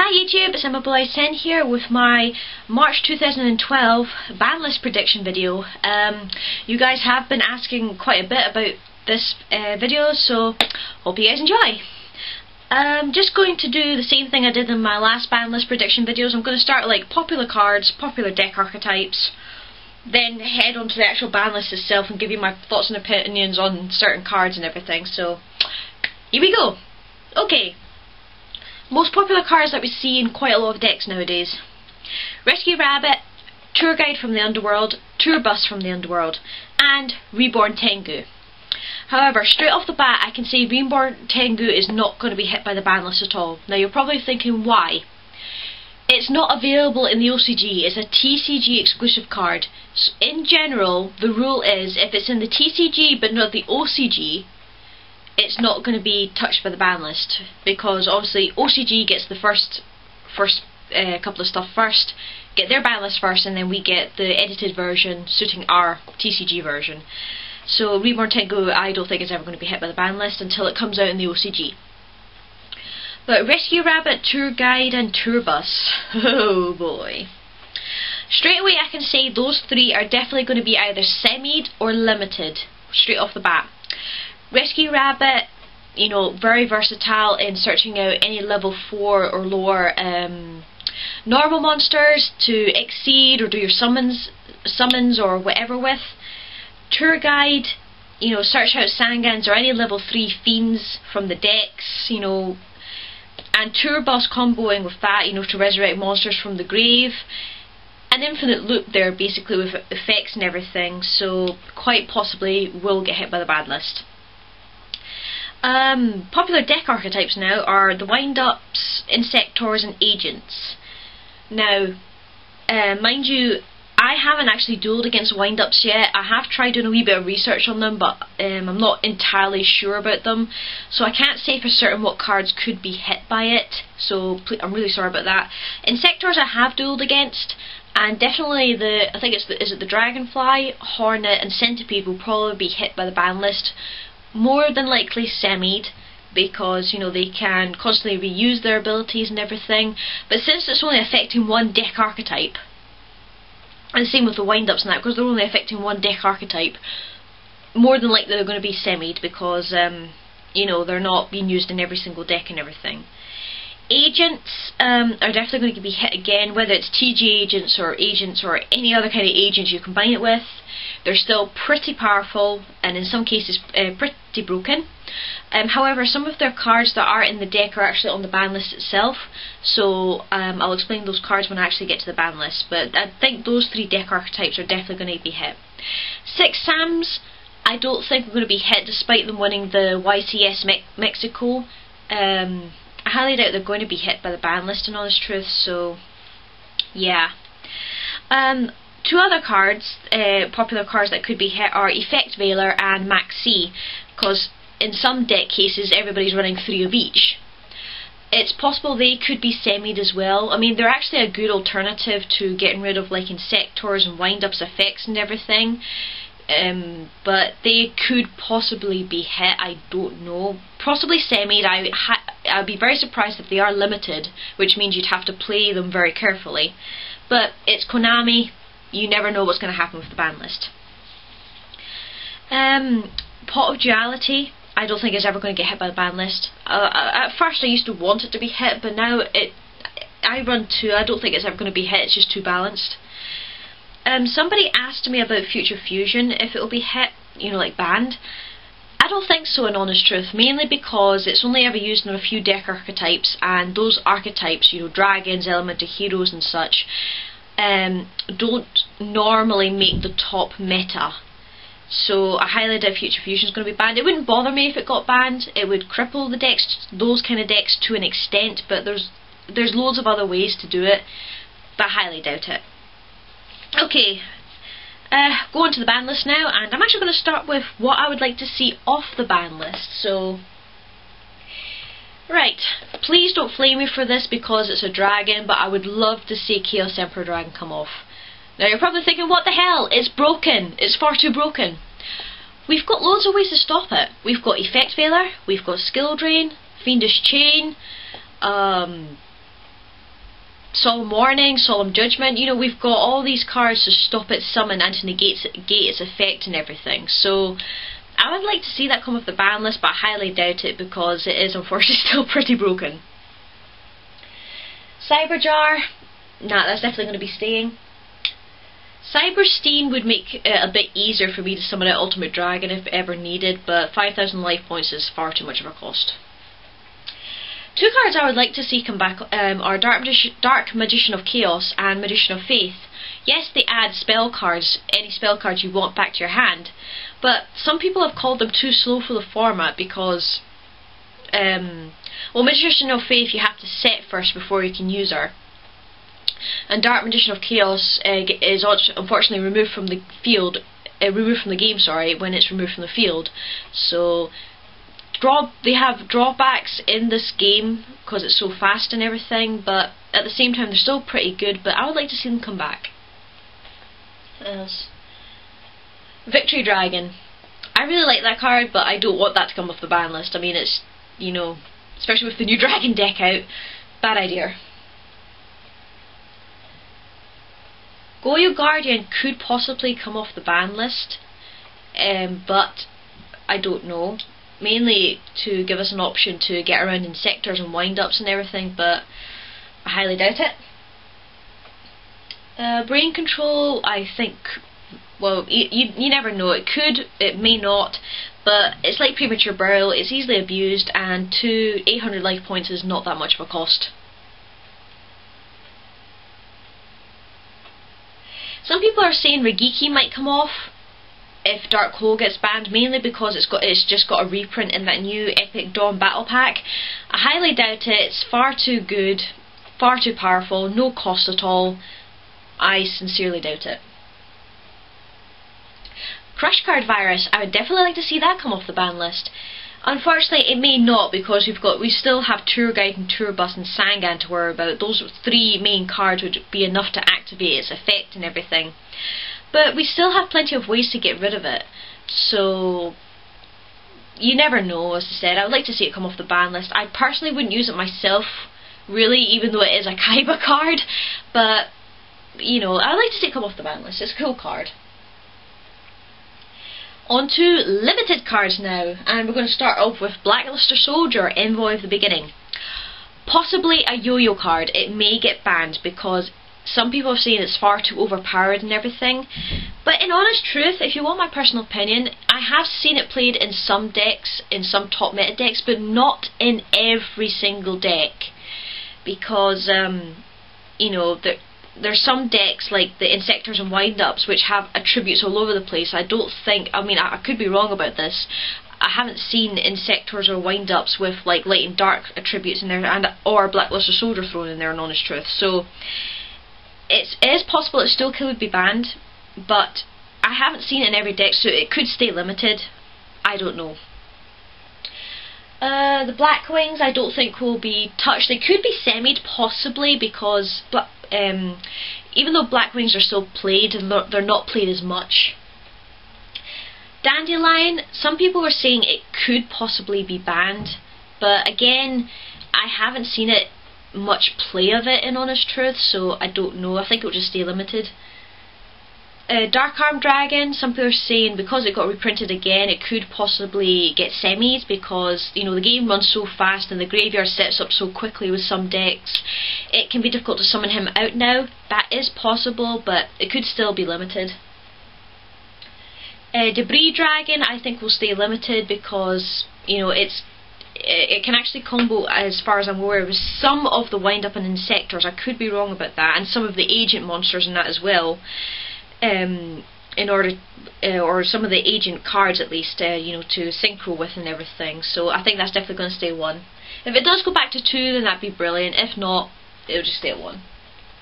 Hi YouTube, it's Emma here with my March 2012 ban list prediction video. You guys have been asking quite a bit about this video, so hope you guys enjoy. Just going to do the same thing I did in my last ban list prediction videos. I'm going to start like popular cards, popular deck archetypes, then head on to the actual ban list itself and give you my thoughts and opinions on certain cards and everything. So here we go. Okay. Most popular cards that we see in quite a lot of decks nowadays: Rescue Rabbit, Tour Guide from the Underworld, Tour Bus from the Underworld, and Reborn Tengu. However, straight off the bat I can say Reborn Tengu is not going to be hit by the ban list at all. Now you're probably thinking why. It's not available in the OCG, it's a TCG exclusive card. So in general, the rule is if it's in the TCG but not the OCG, it's not going to be touched by the ban list, because obviously OCG gets the first couple of stuff first, get their ban list first, and then we get the edited version suiting our TCG version. So Reborn Tengu I don't think is ever going to be hit by the ban list until it comes out in the OCG. But Rescue Rabbit, Tour Guide and Tour Bus, oh boy. Straight away I can say those three are definitely going to be either semied or limited, straight off the bat. Rescue Rabbit, you know, very versatile in searching out any level 4 or lower normal monsters to exceed or do your summons or whatever with. Tour Guide, you know, search out Sangans or any level 3 fiends from the decks, you know, and Tour Bus comboing with that, you know, to resurrect monsters from the grave. An infinite loop there basically with effects and everything, so quite possibly will get hit by the ban list. Popular deck archetypes now are the wind-ups, insectors and agents. Now, mind you, I haven't actually duelled against wind-ups yet. I have tried doing a wee bit of research on them, but I'm not entirely sure about them, so I can't say for certain what cards could be hit by it, so I'm really sorry about that. Insectors I have duelled against, and definitely I think is it the Dragonfly, Hornet and Centipede will probably be hit by the ban list. More than likely semied, because, you know, they can constantly reuse their abilities and everything, but since it's only affecting one deck archetype, and the same with the wind-ups and that, because they're only affecting one deck archetype, more than likely they're going to be semied, because you know, they're not being used in every single deck and everything. Agents are definitely going to be hit again, whether it's TG agents or any other kind of agents you combine it with. They're still pretty powerful and in some cases pretty broken. However, some of their cards that are in the deck are actually on the ban list itself, so I'll explain those cards when I actually get to the ban list, but I think those three deck archetypes are definitely going to be hit. 6 Sams I don't think are going to be hit despite them winning the YCS Mexico. I highly doubt they're going to be hit by the ban list, in honest truth, so yeah. 2 other cards, popular cards that could be hit are Effect Veiler and Maxi, because in some deck cases everybody's running 3 of each. It's possible they could be semied as well. I mean, they're actually a good alternative to getting rid of like Insectors and wind-ups effects and everything. But they could possibly be hit, I don't know. Possibly semied. I'd be very surprised if they are limited, which means you'd have to play them very carefully. But it's Konami, you never know what's going to happen with the ban list. Pot of Duality I don't think is ever going to get hit by the ban list. At first I used to want it to be hit, but now I run 2, I don't think it's ever going to be hit, it's just too balanced. Somebody asked me about Future Fusion, if it will be hit, you know, like banned. I don't think so, in honest truth, mainly because it's only ever used in a few deck archetypes, and those archetypes, you know, dragons, elemental heroes and such, don't normally make the top meta. So I highly doubt Future Fusion is going to be banned. It wouldn't bother me if it got banned. It would cripple the decks, those kind of decks, to an extent, but there's loads of other ways to do it, but I highly doubt it. Okay, go on to the ban list now, and I'm actually going to start with what I would like to see off the ban list. So, right, please don't flame me for this because it's a dragon, but I would love to see Chaos Emperor Dragon come off. Now you're probably thinking, what the hell, it's broken, it's far too broken. We've got loads of ways to stop it. We've got Effect Veiler, we've got Skill Drain, Fiendish Chain, Solemn Warning, Solemn Judgment. You know, we've got all these cards to stop its summon and to negate its effect and everything. So I would like to see that come off the ban list, but I highly doubt it because it is unfortunately still pretty broken. Cyberjar, nah, that's definitely going to be staying. Cyberstein would make it a bit easier for me to summon out Ultimate Dragon if ever needed, but 5,000 life points is far too much of a cost. Two cards I would like to see come back are Dark Magician of Chaos and Magician of Faith. Yes, they add spell cards, any spell cards you want back to your hand, but some people have called them too slow for the format because, well, Magician of Faith you have to set first before you can use her. And Dark Magician of Chaos is unfortunately removed from the field, removed from the game, sorry, when it's removed from the field. So they have drawbacks in this game because it's so fast and everything, but at the same time they're still pretty good, but I would like to see them come back. What else? Victory Dragon. I really like that card, but I don't want that to come off the ban list. I mean, it's, you know, especially with the new dragon deck out, bad idea. Goyo Guardian could possibly come off the ban list, but I don't know. Mainly to give us an option to get around in sectors and wind-ups and everything, but I highly doubt it. Brain Control, I think, well, you never know. It could, it may not, but it's like Premature Burial. It's easily abused, and 800 life points is not that much of a cost. Some people are saying Regiki might come off if Dark Hole gets banned, mainly because it's just got a reprint in that new Epic Dawn Battle Pack. I highly doubt it. It's far too good, far too powerful, no cost at all. I sincerely doubt it. Crush Card Virus, I would definitely like to see that come off the ban list. Unfortunately, it may not because we still have Tour Guide and Tour Bus and Sangan to worry about. Those three main cards would be enough to activate its effect and everything. But we still have plenty of ways to get rid of it. So you never know, as I said. I would like to see it come off the ban list. I personally wouldn't use it myself, really, even though it is a Kaiba card. But, you know, I would like to see it come off the ban list. It's a cool card. On to limited cards now, and we're going to start off with Blackluster Soldier, Envoy of the Beginning. Possibly a yo-yo card. It may get banned because some people are saying it's far too overpowered and everything. But in honest truth, if you want my personal opinion, I have seen it played in some decks, in some top meta decks, but not in every single deck. Because, you know, there's some decks like the Insectors and Wind-Ups which have attributes all over the place. I don't think, I mean, I could be wrong about this. I haven't seen Insectors or Wind-Ups with like Light and Dark attributes in there, or Blackluster Soldier thrown in there, in honest truth. So it is possible it still could be banned, but I haven't seen it in every deck, so it could stay limited. I don't know. The Blackwings I don't think will be touched. They could be semied possibly because even though Blackwings are still played, they're not played as much. Dandelion, some people are saying it could possibly be banned, but again, I haven't seen it much play of it, in honest truth, so I don't know. I think it will just stay limited. Dark Arm Dragon, some people are saying because it got reprinted again, it could possibly get semis because, you know, the game runs so fast and the graveyard sets up so quickly with some decks. It can be difficult to summon him out now. That is possible, but it could still be limited. Debris Dragon, I think will stay limited because, you know, it can actually combo, as far as I'm aware, with some of the Wind-Up and Insectors. I could be wrong about that, and some of the agent monsters and that as well. Or some of the agent cards at least, you know, to synchro with and everything. So I think that's definitely going to stay 1. If it does go back to 2, then that'd be brilliant. If not, it'll just stay at 1.